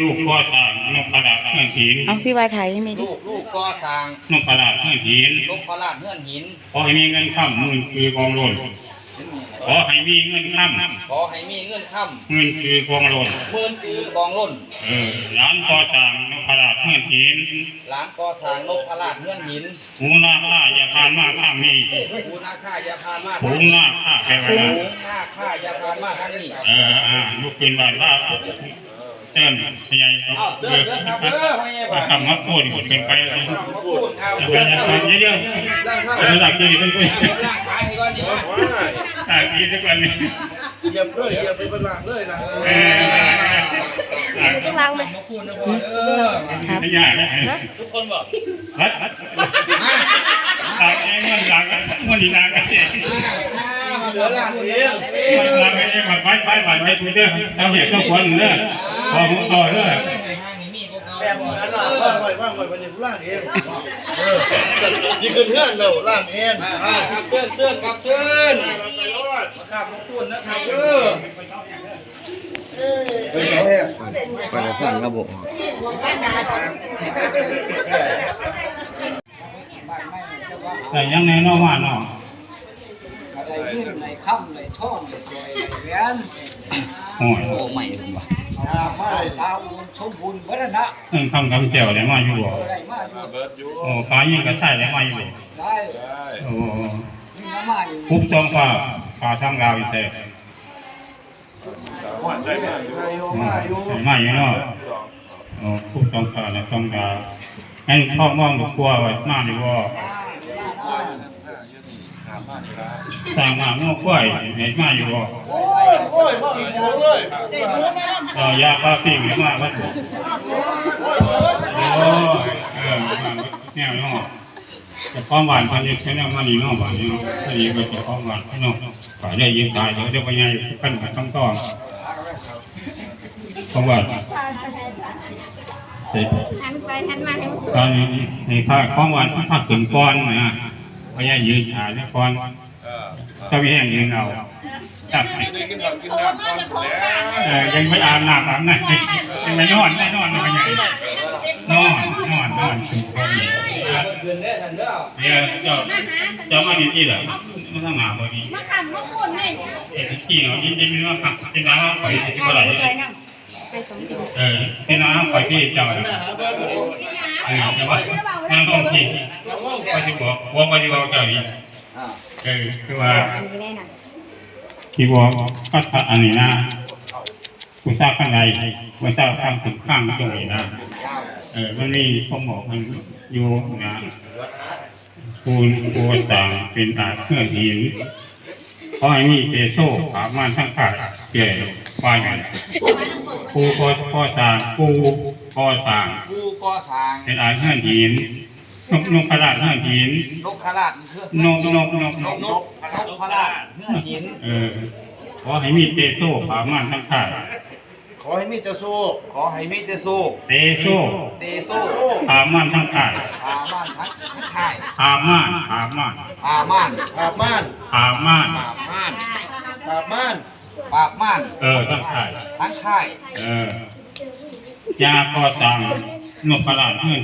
ลูกก่อสร้างนกกระดาษเฮือนหินเอาพี่วายถ่ายให้มีดิลูกก่อสร้างนกกระดาษเฮือนหินนกกระดาษเฮือนหินขอให้มีเงินค้ำเงินคือกองหล่นขอให้มีเงินค้ำขอให้มีเงินค้ำเงินคือกองหล่นเงินคือกองหล่นร้านก่อสร้างนกกระดาษเฮือนหินร้านก่อสร้างนกกระดาษเฮือนหินหูนาค่าอย่าผ่านมากข้างนี้หูนาค่าอย่าผ่านมากหูนาค่าแปลว่าหูนาค่าอย่าผ่านมากทางนี้ลูกเป็นบ้านว่าเตือนพยายามเดือดมาทำมาพูดเป็นไปเยอะๆหลักดีเป็นไปร่างกายก่อนดีดีทุกวันนี้เหยียบเลยเหยียบไปเป็นหลังเลยนะต้องล้างไหมไม่ยากนะทุกคนบอกฮัทหลังเงินหลังมันดีหลังกันเองเหลือหลังเองหลังเองมันไปไม่ถูกเด้อเอาเหตุต้องควรเด้อพอผมต่อเด้อแต่เหมือนว่างไว้วันนี้ล่างเองยิ่งขึ้นเงื่อนเราล่างเองกับเชิญกับเชิญมาข้ามมาพูดนะครับไปสองเนี่ยไปฟังระบบแต่ยังในนอกว่าน้องอะไรยื่นในค่ำในท่อนในจอยในแหวนโอ้ใหม่ผมว่ามาตาอุ่นสมบูรณ์วัฒนะคำเจียวได้มาอยู่บ่โอ้ขายยิ่งกระใส่ได้มาอยู่ได้โอ้คุบซองฟ้าทางลาวอีกแต่มาอยู่เนาะโอ้คุบซองฟ้าและซองลาวงั้นพ่อมองกลัวไว้มาอยู่บ่ต่างมาเมื่อกล้วยเห็นมาอยู่บ่โอ้ยมาอีกเลยยาปลาปิ้งมาวัดโอ้แนวน้อจะข้อมหวานพันธุ์แค่แนวมานี่น้อหวานนี่ถ้าดีก็จะข้อมหวานพี่น้องฝ่ายได้ยินตายเดี๋ยวไปยังกันต้องต่อข้อมหวานหันไปหันมาตอนนี้ในภาคข้อมหวานภาคถึงก้อนนะพยายยืนฉายก้อนก็มีแห้งยืนเอาจับยังไม่อาบน้ำอาบน้ำยังไม่นอนไม่นอนไม่ยังนอนถึงคนเดี๋ยวจะมาดีที่เหรอไม่ต้องมาพอดีมาขำมาพูดนี่จริงเหรอจริงๆว่าขับที่น้ำปล่อยที่เท่าไหร่ที่น้ำปล่อยที่เจ้าแต่ว่านั่งลงที่ก็จะบอกว่าก็จะบอกเจ้านี้คือว่าที่บอกก็อันนี้นะผู้ทราบข้างในผู้ทราบข้างถึงข้างตรงนี้นะมันมีข้อบอกมันอยู่นะปูนต่างเป็นอาเครื่องหินเพราะไอ้นี่เตโซ่ขามันทั้งขาเกี่ยว่าอย่างปูก่อสร้างเป็นอาเครื่องหินนกกระดาษเฮือนหินนกกระดาษนกกระดาษเฮือนหินขอให้มีเตโซ่ขามันทั้งขาขอให้มีเตโซ่เตโซ่ขามันทั้งขาขามันทั้งขายยาก่อสร้างนกกระดาษเฮือน